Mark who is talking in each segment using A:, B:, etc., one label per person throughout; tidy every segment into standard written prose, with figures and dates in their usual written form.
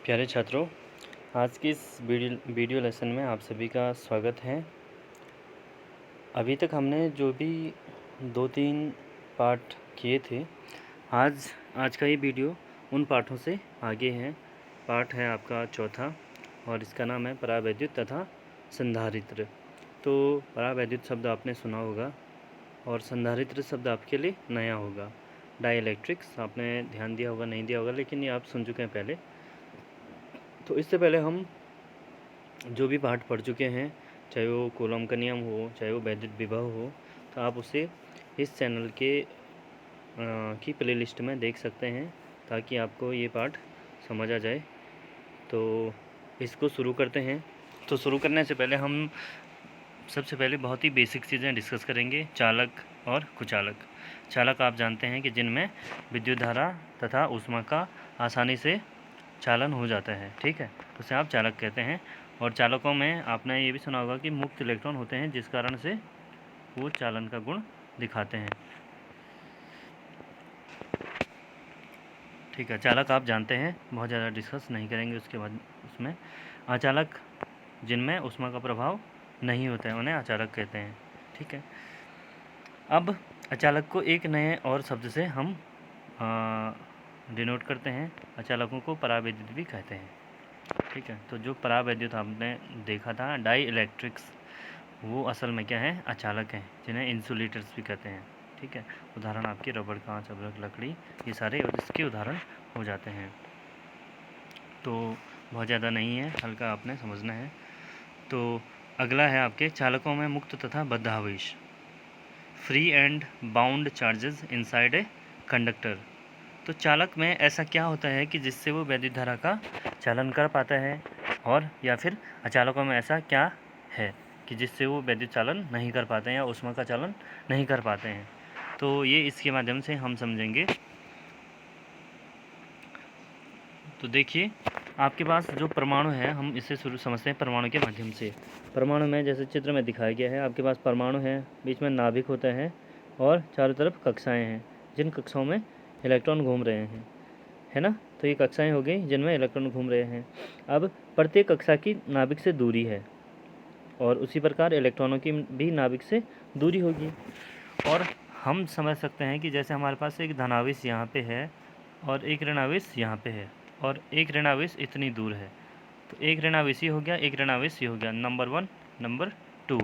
A: प्यारे छात्रों, आज की इस वीडियो लेसन में आप सभी का स्वागत है। अभी तक हमने जो भी 2-3 पाठ किए थे, आज का ये वीडियो उन पाठों से आगे है। पाठ है आपका चौथा और इसका नाम है परावैद्युत तथा संधारित्र। तो परावैद्युत शब्द आपने सुना होगा और संधारित्र शब्द आपके लिए नया होगा। डाइइलेक्ट्रिक्स आपने ध्यान दिया होगा, नहीं दिया होगा, लेकिन ये आप सुन चुके हैं पहले। तो इससे पहले हम जो भी पाठ पढ़ चुके हैं, चाहे वो कूलॉम का नियम हो, चाहे वो वैद्युत विभव हो, तो आप उसे इस चैनल की प्लेलिस्ट में देख सकते हैं ताकि आपको ये पाठ समझ आ जाए। तो इसको शुरू करते हैं। तो शुरू करने से पहले हम सबसे पहले बहुत ही बेसिक चीज़ें डिस्कस करेंगे, चालक और कुचालक। चालक आप जानते हैं कि जिनमें विद्युत धारा तथा ऊष्मा का आसानी से चालन हो जाता है, ठीक है, उसे आप चालक कहते हैं। और चालकों में आपने ये भी सुना होगा कि मुक्त इलेक्ट्रॉन होते हैं, जिस कारण से वो चालन का गुण दिखाते हैं, ठीक है। चालक आप जानते हैं, बहुत ज़्यादा डिस्कस नहीं करेंगे उसके बाद। उसमें अचालक जिनमें ऊष्मा का प्रभाव नहीं होता है, उन्हें अचालक कहते हैं, ठीक है। अब अचालक को एक नए और शब्द से हम डिनोट करते हैं। अचालकों को परावैद्युत भी कहते हैं, ठीक है। तो जो परावैद्युत आपने देखा था डाई इलेक्ट्रिक्स, वो असल में क्या है, अचालक हैं, जिन्हें इंसुलेटर्स भी कहते हैं, ठीक है। उदाहरण आपकी रबड़, कांच, अभ्रक, लकड़ी, ये सारे इसके उदाहरण हो जाते हैं। तो बहुत ज़्यादा नहीं है, हल्का आपने समझना है। तो अगला है आपके चालकों में मुक्त तथा बद्ध आवेश, free and bound charges inside a conductor. तो चालक में ऐसा क्या होता है कि जिससे वो वैद्युत धारा का चालन कर पाता है, और या फिर अचालकों में ऐसा क्या है कि जिससे वो वैद्युत चालन नहीं कर पाते हैं या ऊष्मा का चालन नहीं कर पाते हैं। तो ये इसके माध्यम से हम समझेंगे। तो देखिए, आपके पास जो परमाणु है, हम इसे शुरू समझते हैं परमाणु के माध्यम से। परमाणु में जैसे चित्र में दिखाया गया है, आपके पास परमाणु है, बीच में नाभिक होता है और चारों तरफ कक्षाएं हैं, जिन कक्षाओं में इलेक्ट्रॉन घूम रहे हैं, है ना। तो ये कक्षाएं हो गई जिनमें इलेक्ट्रॉन घूम रहे हैं। अब प्रत्येक कक्षा की नाभिक से दूरी है, और उसी प्रकार इलेक्ट्रॉनों की भी नाभिक से दूरी होगी। और हम समझ सकते हैं कि जैसे हमारे पास एक धनावेश यहाँ पे है और एक ऋणावेश यहाँ पे है, और एक ऋणावेश इतनी दूर है, तो एक ऋणावेश ये हो गया, एक ऋणावेश ये हो गया, नंबर 1, नंबर 2।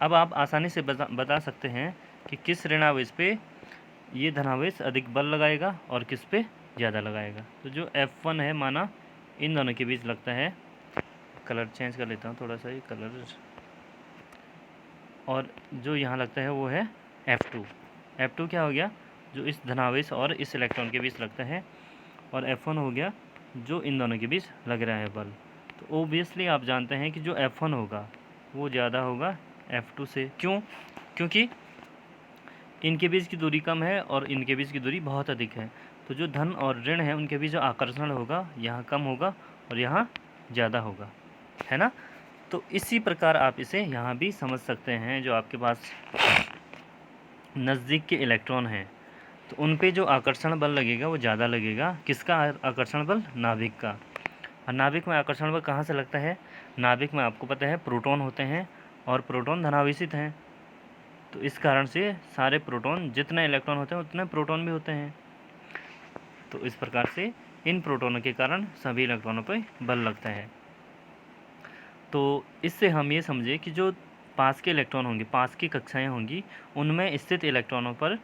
A: अब आप आसानी से बता सकते हैं कि किस ऋणावेश पे ये धनावेश अधिक बल लगाएगा और किस पे ज़्यादा लगाएगा। तो जो F1 है, माना इन दोनों के बीच लगता है, कलर चेंज कर लेता हूँ थोड़ा सा, ये कलर, और जो यहाँ लगता है वो है F2। F2 क्या हो गया, जो इस धनावेश और इस इलेक्ट्रॉन के बीच लगता है, और F1 हो गया जो इन दोनों के बीच लग रहा है बल। तो ओबियसली आप जानते हैं कि जो F1 होगा वो ज़्यादा होगा F2 से। क्यों? क्योंकि इनके बीच की दूरी कम है और इनके बीच की दूरी बहुत अधिक है। तो जो धन और ऋण है उनके बीच जो आकर्षण होगा, यहाँ कम होगा और यहाँ ज़्यादा होगा, है ना। तो इसी प्रकार आप इसे यहाँ भी समझ सकते हैं। जो आपके पास नज़दीक के इलेक्ट्रॉन हैं, तो उन पे जो आकर्षण बल लगेगा वो ज़्यादा लगेगा। किसका आकर्षण बल? नाभिक का। और नाभिक में आकर्षण बल कहाँ से लगता है? नाभिक में आपको पता है प्रोटॉन होते हैं, और प्रोटॉन धनावेशित हैं। तो इस कारण से सारे प्रोटॉन, जितने इलेक्ट्रॉन होते हैं उतने प्रोटॉन भी होते हैं। तो इस प्रकार से इन प्रोटॉनों के कारण सभी इलेक्ट्रॉनों पर बल लगता है। तो इससे हम ये समझे कि जो पास के इलेक्ट्रॉन होंगे, पास की कक्षाएं होंगी, उनमें स्थित इलेक्ट्रॉनों पर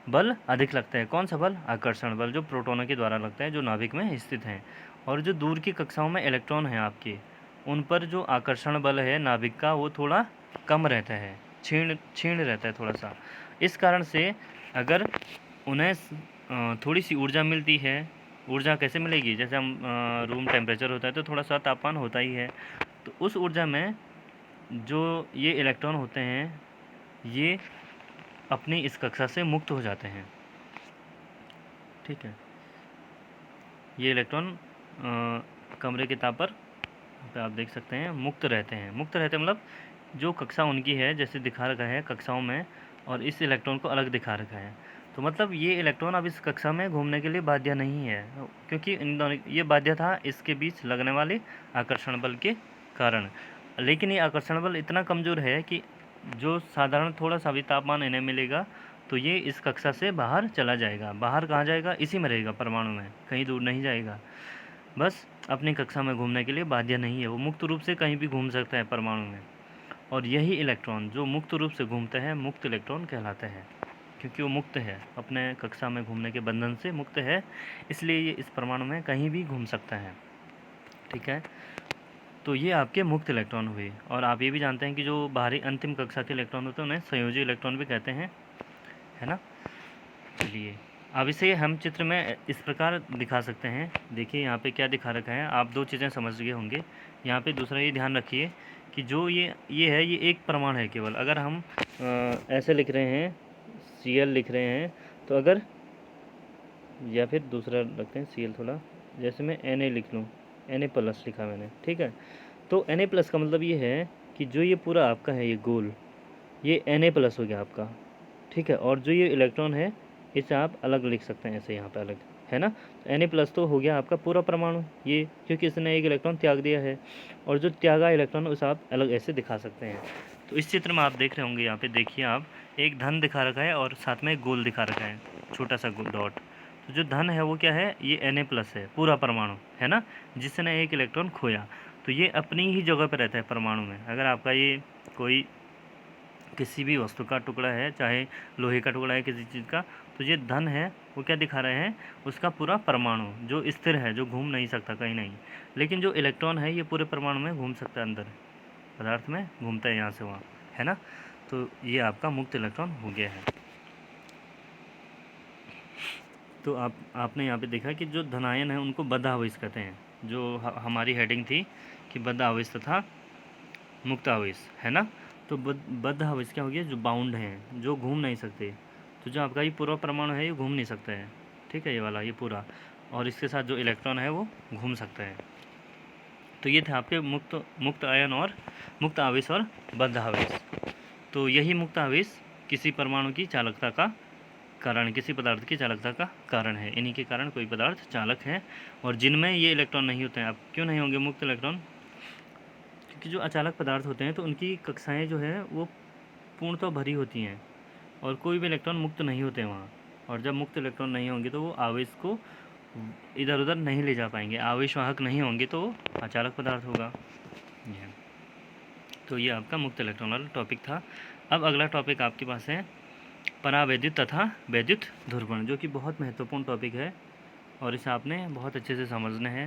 A: बल अधिक लगता है। कौन सा बल? आकर्षण बल, जो प्रोटॉनों के द्वारा लगता है, जो नाभिक में स्थित हैं। और जो दूर की कक्षाओं में इलेक्ट्रॉन हैं आपके, उन पर जो आकर्षण बल है नाभिक का, वो थोड़ा कम रहता है, क्षीण रहता है थोड़ा सा। इस कारण से अगर उन्हें थोड़ी सी ऊर्जा मिलती है, ऊर्जा कैसे मिलेगी? जैसे हम रूम टेम्परेचर होता है तो थोड़ा सा तापमान होता ही है, तो उस ऊर्जा में जो ये इलेक्ट्रॉन होते हैं, ये अपनी इस कक्षा से मुक्त हो जाते हैं, ठीक है। ये इलेक्ट्रॉन कमरे के ताप पर आप देख सकते हैं मुक्त रहते हैं। मुक्त रहते मतलब जो कक्षा उनकी है, जैसे दिखा रखा है कक्षाओं में, और इस इलेक्ट्रॉन को अलग दिखा रखा है। तो मतलब ये इलेक्ट्रॉन अब इस कक्षा में घूमने के लिए बाध्य नहीं है, क्योंकि इन दोनों ये बाध्य था इसके बीच लगने वाले आकर्षण बल के कारण। लेकिन ये आकर्षण बल इतना कमज़ोर है कि जो साधारण थोड़ा सा भी तापमान इन्हें मिलेगा तो ये इस कक्षा से बाहर चला जाएगा। बाहर कहाँ जाएगा? इसी में रहेगा, परमाणु में, कहीं दूर नहीं जाएगा। बस अपनी कक्षा में घूमने के लिए बाध्य नहीं है, वो मुक्त रूप से कहीं भी घूम सकता है परमाणु में। और यही इलेक्ट्रॉन जो मुक्त रूप से घूमते हैं मुक्त इलेक्ट्रॉन कहलाते हैं, क्योंकि वो मुक्त है, अपने कक्षा में घूमने के बंधन से मुक्त है, इसलिए ये इस परमाणु में कहीं भी घूम सकता है। ठीक है, तो ये आपके मुक्त इलेक्ट्रॉन हुए। और आप ये भी जानते हैं कि जो बाहरी अंतिम कक्षा के इलेक्ट्रॉन होते हैं उन्हें संयोजी इलेक्ट्रॉन भी कहते हैं, है ना। चलिए अब इसे हम चित्र में इस प्रकार दिखा सकते हैं। देखिए यहाँ पे क्या दिखा रखा है, आप दो चीज़ें समझ गए होंगे। यहाँ पे दूसरा ये ध्यान रखिए कि जो ये है, ये एक परमाणु है केवल। अगर हम ऐसे लिख रहे हैं, Cl लिख रहे हैं, तो अगर, या फिर दूसरा रखते हैं Cl थोड़ा, जैसे मैं Na लिख लूँ, Na+ लिखा मैंने, ठीक है। तो Na+ का मतलब ये है कि जो ये पूरा आपका है ये गोल, ये Na+ हो गया आपका, ठीक है। और जो ये इलेक्ट्रॉन है इसे आप अलग लिख सकते हैं, ऐसे यहाँ पे अलग, है ना। Na+ तो हो गया आपका पूरा परमाणु ये, क्योंकि इसने एक इलेक्ट्रॉन त्याग दिया है, और जो त्यागा इलेक्ट्रॉन उसे आप अलग ऐसे दिखा सकते हैं। तो इस चित्र में आप देख रहे होंगे, यहाँ पे देखिए आप, एक धन दिखा रखा है और साथ में एक गोल दिखा रखा है, छोटा सा डॉट। तो जो धन है वो क्या है? ये Na+ है, पूरा परमाणु, है ना, जिसने एक इलेक्ट्रॉन खोया। तो ये अपनी ही जगह पर रहता है परमाणु में। अगर आपका ये कोई किसी भी वस्तु का टुकड़ा है, चाहे लोहे का टुकड़ा है किसी चीज़ का, तो ये धन है वो क्या दिखा रहे हैं? उसका पूरा परमाणु जो स्थिर है, जो घूम नहीं सकता कहीं नहीं। लेकिन जो इलेक्ट्रॉन है ये पूरे परमाणु में घूम सकता है, अंदर पदार्थ में घूमता है यहाँ से वहाँ, है ना। तो ये आपका मुक्त इलेक्ट्रॉन हो गया है। तो आपने यहाँ पे देखा कि जो धनायन है उनको बद्ध आवेश कहते हैं, जो हमारी हेडिंग थी कि बद्ध आवेश तथा मुक्त आवेश, है ना। तो बद्ध आवेश क्या हो गया? जो बाउंड हैं, जो घूम नहीं सकते। तो जो आपका ये पूरा परमाणु है ये घूम नहीं सकता है, ठीक है, ये वाला, ये पूरा, और इसके साथ जो इलेक्ट्रॉन है वो घूम सकता है। तो ये थे आपके मुक्त आयन और मुक्त आवेश और बद्ध आवेश। तो यही मुक्त आवेश किसी परमाणु की चालकता का कारण, किसी पदार्थ की चालकता का कारण है। इन्हीं के कारण कोई पदार्थ चालक है, और जिनमें ये इलेक्ट्रॉन नहीं होते हैं। अब क्यों नहीं होंगे मुक्त इलेक्ट्रॉन? क्योंकि जो अचालक पदार्थ होते हैं तो उनकी कक्षाएं जो है वो पूर्णतः भरी होती हैं, और कोई भी इलेक्ट्रॉन मुक्त नहीं होते हैं वहाँ। और जब मुक्त इलेक्ट्रॉन नहीं होंगे तो वो आवेश को इधर उधर नहीं ले जा पाएंगे, आवेश वाहक नहीं होंगे, तो वो अचालक पदार्थ होगा। तो ये आपका मुक्त इलेक्ट्रॉन वाला टॉपिक था। अब अगला टॉपिक आपके पास है परावैद्युत तथा वैद्युत ध्रुवण, जो कि बहुत महत्वपूर्ण टॉपिक है, और इसे आपने बहुत अच्छे से समझना है,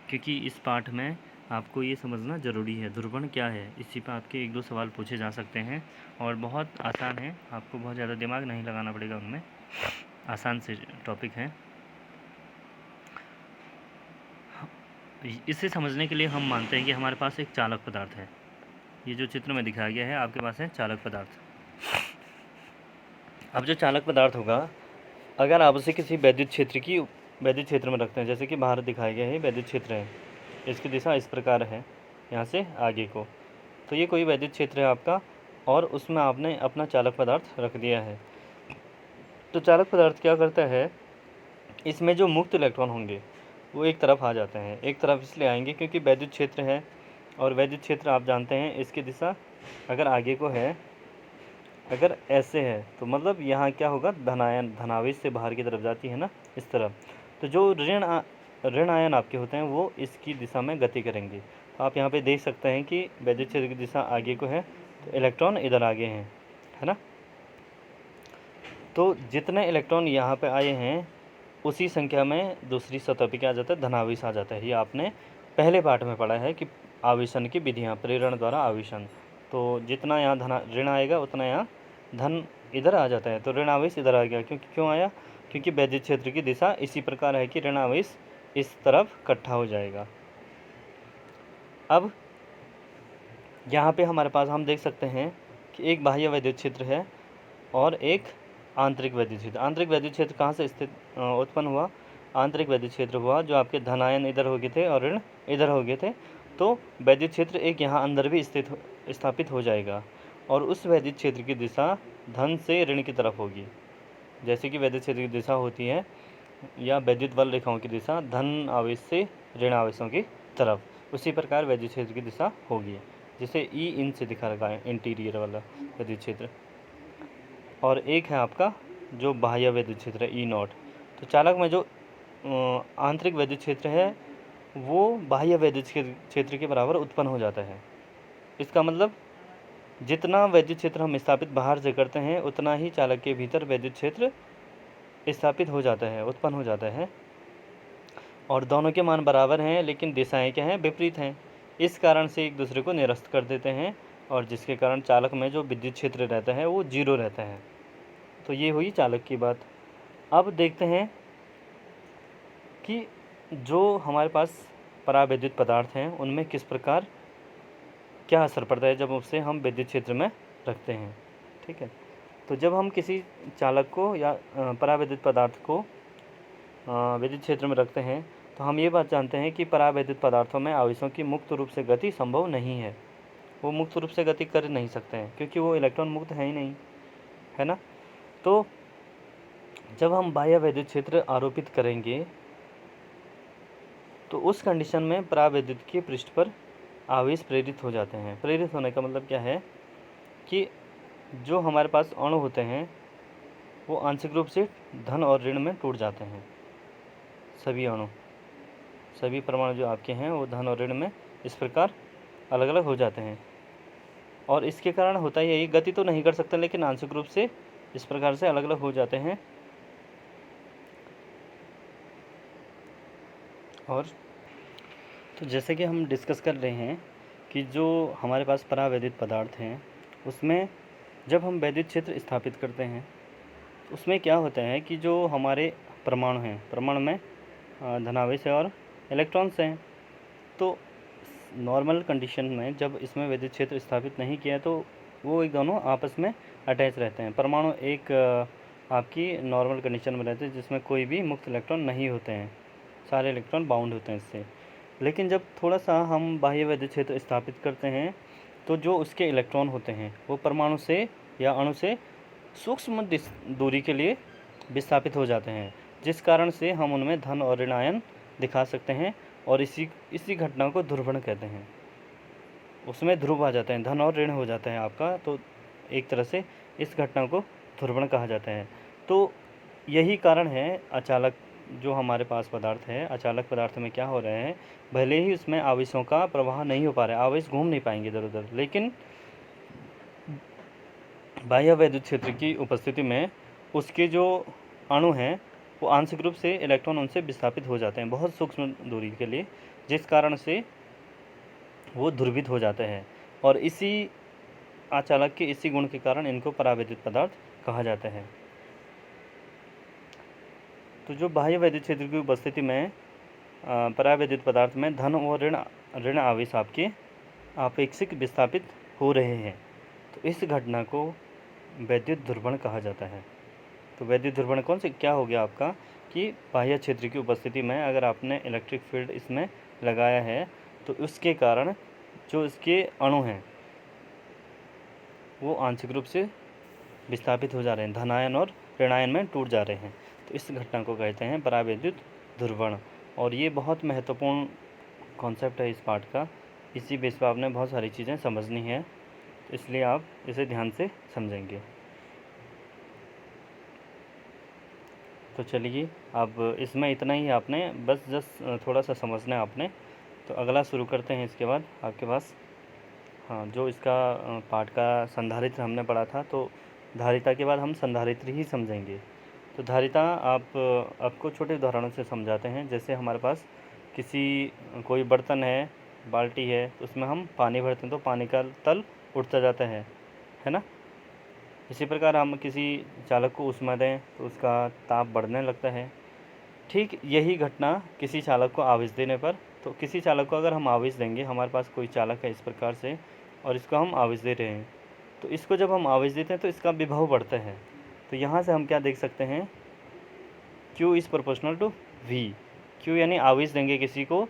A: क्योंकि इस पाठ में आपको ये समझना ज़रूरी है ध्रुवण क्या है। इसी पर आपके एक दो सवाल पूछे जा सकते हैं, और बहुत आसान है, आपको बहुत ज़्यादा दिमाग नहीं लगाना पड़ेगा उनमें, आसान से टॉपिक हैं। इसे समझने के लिए हम मानते हैं कि हमारे पास एक चालक पदार्थ है। ये जो चित्र में दिखाया गया है आपके पास है चालक पदार्थ। अब जो चालक पदार्थ होगा, अगर आप उसे किसी वैद्युत क्षेत्र में रखते हैं, जैसे कि बाहर दिखाया गया है वैद्युत क्षेत्र है, इसकी दिशा इस प्रकार है यहाँ से आगे को, तो ये कोई वैद्युत क्षेत्र है आपका, और उसमें आपने अपना चालक पदार्थ रख दिया है। तो चालक पदार्थ क्या करता है, इसमें जो मुक्त इलेक्ट्रॉन होंगे वो एक तरफ आ जाते हैं। एक तरफ इसलिए आएंगे क्योंकि वैद्युत क्षेत्र है, और वैद्युत क्षेत्र आप जानते हैं इसकी दिशा अगर आगे को है, अगर ऐसे है तो मतलब यहाँ क्या होगा, धनावेश से बाहर की तरफ जाती है ना, इस तरफ। तो जो ऋण आयन आपके होते हैं वो इसकी दिशा में गति करेंगे। तो आप यहाँ पे देख सकते हैं कि वैद्युत क्षेत्र की दिशा आगे को है, तो इलेक्ट्रॉन इधर आगे हैं, है ना। तो जितने इलेक्ट्रॉन यहाँ पे आए हैं उसी संख्या में दूसरी सतह पे क्या आ जाता है, धनावेश आ जाता है। ये आपने पहले पाठ में पढ़ा है कि आवेशन की विधियाँ, प्रेरण द्वारा आवेशन। तो जितना यहाँ ऋण आएगा उतना यहाँ धन इधर आ जाता है, तो ऋण आवेश इधर आ गया। क्यों आया? क्योंकि वैद्युत क्षेत्र की दिशा इसी प्रकार है कि ऋण आवेश इस तरफ इकट्ठा हो जाएगा। अब यहाँ पे हमारे पास हम देख सकते हैं कि एक बाह्य वैद्युत क्षेत्र है और एक आंतरिक वैद्युत क्षेत्र। आंतरिक वैद्युत क्षेत्र कहाँ से उत्पन्न हुआ? आंतरिक वैद्युत क्षेत्र हुआ जो आपके धनायन इधर हो गए थे और ऋण इधर हो गए थे, तो वैद्युत क्षेत्र एक यहाँ अंदर भी स्थापित हो जाएगा, और उस वैद्युत क्षेत्र की दिशा धन से ऋण की तरफ होगी, जैसे कि वैद्युत क्षेत्र की दिशा होती है या वैद्युत बल रेखाओं की दिशा धन आवेश से ऋण आवेशों की तरफ, उसी प्रकार वैद्युत क्षेत्र की दिशा होगी, जिसे ई इन से दिखा रखा है इंटीरियर वाला वैद्युत क्षेत्र। और एक है आपका जो बाह्य वैद्युत क्षेत्र है ई नॉट। तो चालक में जो आंतरिक वैद्युत क्षेत्र है वो बाह्य वैद्युत क्षेत्र के बराबर उत्पन्न हो जाता है। इसका मतलब जितना वैद्युत क्षेत्र हम स्थापित बाहर से करते हैं उतना ही चालक के भीतर वैद्युत क्षेत्र स्थापित हो जाता है, उत्पन्न हो जाता है। और दोनों के मान बराबर हैं लेकिन दिशाएं क्या हैं, विपरीत हैं। इस कारण से एक दूसरे को निरस्त कर देते हैं और जिसके कारण चालक में जो विद्युत क्षेत्र रहता है वो जीरो रहता है। तो ये हुई चालक की बात। अब देखते हैं कि जो हमारे पास परावैद्युत पदार्थ हैं उनमें किस प्रकार क्या असर पड़ता है जब उसे हम विद्युत क्षेत्र में रखते हैं। ठीक है, तो जब हम किसी चालक को या परावैद्युत पदार्थ को विद्युत क्षेत्र में रखते हैं तो हम ये बात जानते हैं कि परावैद्युत पदार्थों में आवेशों की मुक्त रूप से गति संभव नहीं है। वो मुक्त रूप से गति कर नहीं सकते हैं क्योंकि वो इलेक्ट्रॉन मुक्त है ही नहीं, है ना। तो जब हम बाह्य वैद्युत क्षेत्र आरोपित करेंगे तो उस कंडीशन में परावैद्युत के पृष्ठ पर आवेश प्रेरित हो जाते हैं। प्रेरित होने का मतलब क्या है कि जो हमारे पास अणु होते हैं वो आंशिक रूप से धन और ऋण में टूट जाते हैं। सभी अणु, सभी परमाणु जो आपके हैं वो धन और ऋण में इस प्रकार अलग अलग हो जाते हैं। और इसके कारण होता ही यही, गति तो नहीं कर सकते लेकिन आंशिक रूप से इस प्रकार से अलग अलग हो जाते हैं। और तो जैसे कि हम डिस्कस कर रहे हैं कि जो हमारे पास परावैद्युत पदार्थ हैं उसमें जब हम वैद्युत क्षेत्र स्थापित करते हैं उसमें क्या होता है कि जो हमारे परमाणु हैं, परमाणु में धनावेश है और इलेक्ट्रॉन्स हैं। तो नॉर्मल कंडीशन में जब इसमें वैद्युत क्षेत्र स्थापित नहीं किया तो वो एक दोनों आपस में अटैच रहते हैं। परमाणु एक आपकी नॉर्मल कंडीशन में रहते हैं जिसमें कोई भी मुक्त इलेक्ट्रॉन नहीं होते हैं, सारे इलेक्ट्रॉन बाउंड होते हैं इससे। लेकिन जब थोड़ा सा हम बाह्य वैद्युत क्षेत्र स्थापित करते हैं तो जो उसके इलेक्ट्रॉन होते हैं वो परमाणु से या अणु से सूक्ष्म दूरी के लिए विस्थापित हो जाते हैं, जिस कारण से हम उनमें धन और ऋण आयन दिखा सकते हैं। और इसी घटना को ध्रुवण कहते हैं। उसमें ध्रुव आ जाते हैं, धन और ऋण हो जाता है आपका। तो एक तरह से इस घटना को ध्रुवण कहा जाता है। तो यही कारण है अचालक जो हमारे पास पदार्थ है, अचालक पदार्थ में क्या हो रहा है, भले ही उसमें आवेशों का प्रवाह नहीं हो पा रहा है, आवेश घूम नहीं पाएंगे इधर उधर, लेकिन बाह्य वैद्युत क्षेत्र की उपस्थिति में उसके जो अणु हैं वो आंशिक रूप से इलेक्ट्रॉन उनसे विस्थापित हो जाते हैं बहुत सूक्ष्म दूरी के लिए, जिस कारण से वो ध्रुवित हो जाते हैं। और इसी आचालक के इसी गुण के कारण इनको परावैद्युत पदार्थ कहा जाता है। तो जो बाह्य वैद्युत क्षेत्र की उपस्थिति में परावैद्युत पदार्थ में धन और ऋण आवेश आपके आपेक्षिक विस्थापित हो रहे हैं, तो इस घटना को वैद्युत ध्रुवण कहा जाता है। तो वैद्युत ध्रुवण कौन से क्या हो गया आपका कि बाह्य क्षेत्र की उपस्थिति में अगर आपने इलेक्ट्रिक फील्ड इसमें लगाया है तो उसके कारण जो इसके अणु हैं वो आंशिक रूप से विस्थापित हो जा रहे हैं, धनायन और ऋणायन में टूट जा रहे हैं। तो इस घटना को कहते हैं परावैद्युत ध्रुवण। और ये बहुत महत्वपूर्ण कॉन्सेप्ट है इस पाठ का। इसी बेस पर आपने बहुत सारी चीज़ें समझनी है, इसलिए आप इसे ध्यान से समझेंगे। तो चलिए अब इसमें इतना ही, आपने बस जस्ट थोड़ा सा समझना है आपने। तो अगला शुरू करते हैं इसके बाद आपके पास। हाँ, जो इसका पाठ का संधारित्र हमने पढ़ा था, तो धारिता के बाद हम संधारित्र ही समझेंगे। तो धारिता आपको छोटे उदाहरणों से समझाते हैं। जैसे हमारे पास कोई बर्तन है, बाल्टी है, तो उसमें हम पानी भरते हैं तो पानी का तल उठता जाता है ना। इसी प्रकार हम किसी चालक को ऊष्मा दें तो उसका ताप बढ़ने लगता है। ठीक यही घटना किसी चालक को आवेश देने पर, तो किसी चालक को अगर हम आवेश देंगे, हमारे पास कोई चालक है इस प्रकार से और इसको हम आवेश दे रहे हैं, तो इसको जब हम आवेश देते हैं तो इसका विभव बढ़ता है। तो यहाँ से हम क्या देख सकते हैं, Q is proportional to V। Q यानी आवेश देंगे किसी को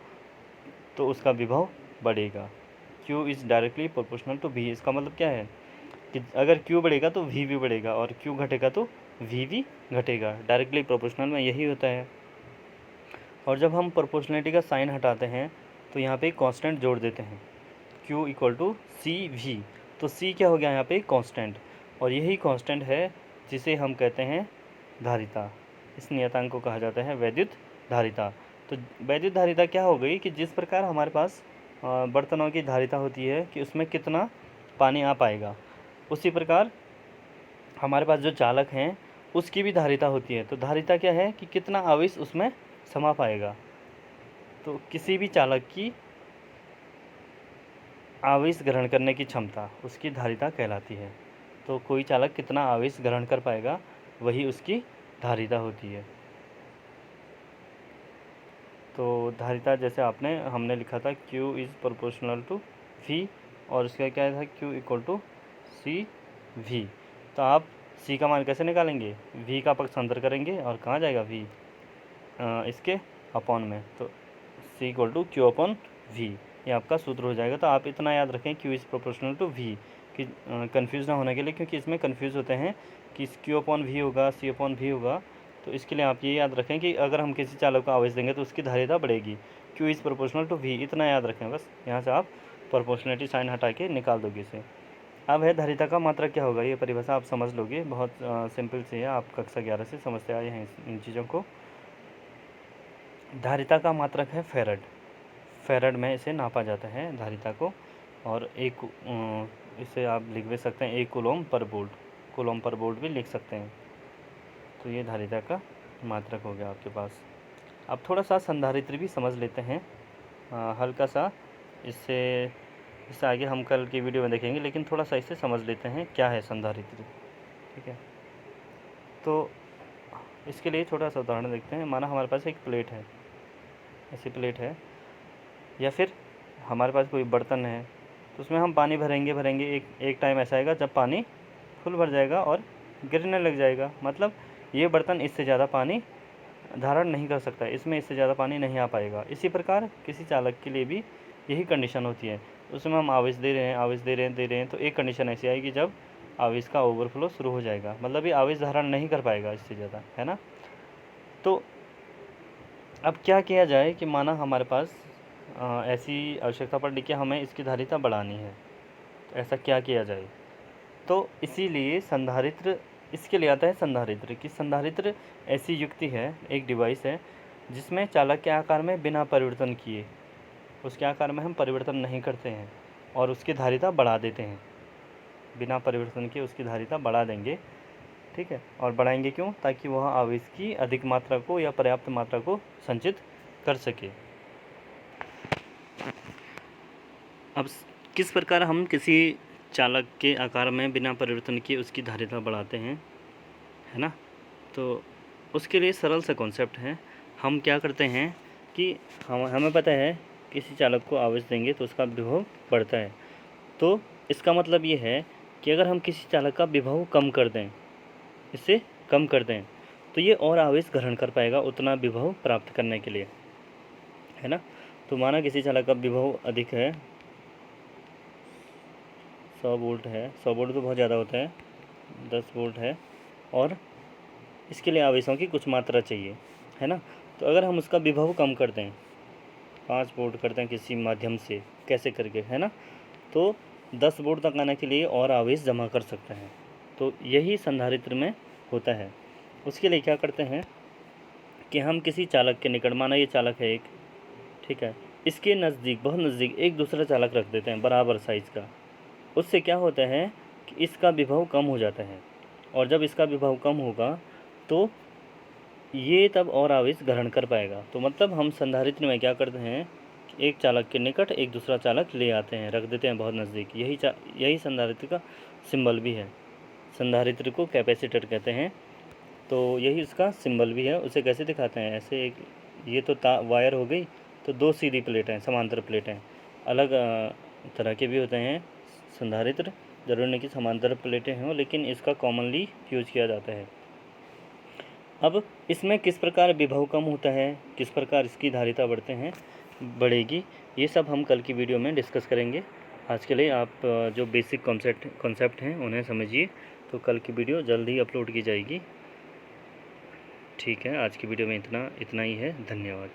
A: तो उसका विभव बढ़ेगा। Q is directly proportional to V। इसका मतलब क्या है कि अगर Q बढ़ेगा तो V भी बढ़ेगा और Q घटेगा तो वी भी घटेगा। डायरेक्टली प्रोपोर्शनल में यही होता है। और जब हम प्रोपोर्शनलिटी का साइन हटाते हैं तो यहाँ पे कांस्टेंट जोड़ देते हैं, Q equal to C V. तो C क्या हो गया यहाँ पे कांस्टेंट, और यही कांस्टेंट है जिसे हम कहते हैं धारिता। इस नियतांक को कहा जाता है वैद्युत धारिता। तो वैद्युत धारिता क्या हो गई कि जिस प्रकार हमारे पास बर्तनों की धारिता होती है कि उसमें कितना पानी आ पाएगा, उसी प्रकार हमारे पास जो चालक हैं उसकी भी धारिता होती है। तो धारिता क्या है कि कितना आवेश उसमें समा पाएगा। तो किसी भी चालक की आवेश ग्रहण करने की क्षमता उसकी धारिता कहलाती है। तो कोई चालक कितना आवेश ग्रहण कर पाएगा वही उसकी धारिता होती है। तो धारिता जैसे हमने लिखा था Q is proportional to V, और उसका क्या था Q equal to C V. तो आप C का मान कैसे निकालेंगे, V का पक्षांतर करेंगे और कहाँ जाएगा V, इसके अपॉन में। तो C equal to Q upon V, ये आपका सूत्र हो जाएगा। तो आप इतना याद रखें Q is proportional to V, कि कंफ्यूज ना होने के लिए, क्योंकि इसमें कंफ्यूज होते हैं कि Q अपॉन V होगा, C अपॉन V होगा। तो इसके लिए आप ये याद रखें कि अगर हम किसी चालक को आवेश देंगे तो उसकी धारिता बढ़ेगी। Q is proportional to V, इतना याद रखें बस। यहाँ से आप प्रोपोर्शनलिटी साइन हटा के निकाल दोगे इसे। अब है धारिता का मात्रक क्या होगा, ये परिभाषा आप समझ लोगे, बहुत सिंपल सी है, आप कक्षा 11 से समझते आए हैं इन चीज़ों को। धारिता का मात्रक है फेरड। फेरड में इसे नापा जाता है धारिता को, और इसे आप लिख भी सकते हैं 1 coulomb per volt, coulomb per volt भी लिख सकते हैं। तो ये धारिता का मात्रक हो गया आपके पास। अब थोड़ा सा संधारित्र भी समझ लेते हैं, हल्का सा। इससे आगे हम कल की वीडियो में देखेंगे, लेकिन थोड़ा सा इसे समझ लेते हैं क्या है संधारित्र। ठीक है, तो इसके लिए छोटा सा उदाहरण देखते हैं। माना हमारे पास एक प्लेट है, ऐसी प्लेट है, या फिर हमारे पास कोई बर्तन है, तो उसमें हम पानी भरेंगे। एक टाइम ऐसा आएगा जब पानी फुल भर जाएगा और गिरने लग जाएगा। मतलब ये बर्तन इससे ज़्यादा पानी धारण नहीं कर सकता, इसमें इससे ज़्यादा पानी नहीं आ पाएगा। इसी प्रकार किसी चालक के लिए भी यही कंडीशन होती है। उसमें हम आवेश दे रहे हैं, तो एक कंडीशन ऐसी आएगी जब आवेश का ओवरफ्लो शुरू हो जाएगा, मतलब ये आवेश धारण नहीं कर पाएगा इससे ज़्यादा, है ना। तो अब क्या किया जाए कि माना हमारे पास ऐसी आवश्यकता पड़ी कि हमें इसकी धारिता बढ़ानी है, तो ऐसा क्या किया जाए। तो इसीलिए संधारित्र, इसके लिए आता है संधारित्र। कि संधारित्र ऐसी युक्ति है, एक डिवाइस है जिसमें चालक के आकार में बिना परिवर्तन किए, उसके आकार में हम परिवर्तन नहीं करते हैं और उसकी धारिता बढ़ा देते हैं। बिना परिवर्तन किए उसकी धारिता बढ़ा देंगे, ठीक है। और बढ़ाएंगे क्यों, ताकि वह आवेश की अधिक मात्रा को या पर्याप्त मात्रा को संचित कर सके। अब किस प्रकार हम किसी चालक के आकार में बिना परिवर्तन किए उसकी धारिता बढ़ाते हैं, है ना। तो उसके लिए सरल सा कॉन्सेप्ट है। हम क्या करते हैं कि हमें पता है किसी चालक को आवेश देंगे तो उसका विभव बढ़ता है। तो इसका मतलब ये है कि अगर हम किसी चालक का विभव कम कर दें, इससे कम कर दें, तो ये और आवेश ग्रहण कर पाएगा उतना विभव प्राप्त करने के लिए, है ना। तो माना किसी चालक का विभव अधिक है, 100 वोल्ट है, 100 वोल्ट तो बहुत ज़्यादा होता है, 10 वोल्ट है, और इसके लिए आवेशों की कुछ मात्रा चाहिए, है ना। तो अगर हम उसका विभव कम कर दें, 5 वोल्ट कर दें किसी माध्यम से, कैसे करके, है ना, तो 10 वोल्ट तक आने के लिए और आवेश जमा कर सकते हैं। तो यही संधारित्र में होता है। उसके लिए क्या करते हैं कि हम किसी चालक के निकट, माना ये चालक है एक, ठीक है, इसके नज़दीक, बहुत नज़दीक एक दूसरा चालक रख देते हैं बराबर साइज़ का। उससे क्या होता है कि इसका विभव कम हो जाता है, और जब इसका विभव कम होगा तो ये तब और आवेश ग्रहण कर पाएगा। तो मतलब हम संधारित्र में क्या करते हैं कि एक चालक के निकट एक दूसरा चालक ले आते हैं, रख देते हैं बहुत नज़दीक। यही संधारित्र का सिंबल भी है। संधारित्र को कैपेसिटर कहते हैं, तो यही उसका सिंबल भी है। उसे कैसे दिखाते हैं, ऐसे एक, ये तो वायर हो गई, तो 2 सीधी प्लेटें, समांतर प्लेटें, अलग तरह के भी होते हैं संधारित्र, जरूरी नहीं कि समांतर प्लेटें हों, लेकिन इसका कॉमनली यूज किया जाता है। अब इसमें किस प्रकार विभव कम होता है, किस प्रकार इसकी धारिता बढ़ेगी, ये सब हम कल की वीडियो में डिस्कस करेंगे। आज के लिए आप जो बेसिक कॉन्सेप्ट हैं उन्हें समझिए। तो कल की वीडियो जल्द ही अपलोड की जाएगी। ठीक है, आज की वीडियो में इतना ही है। धन्यवाद।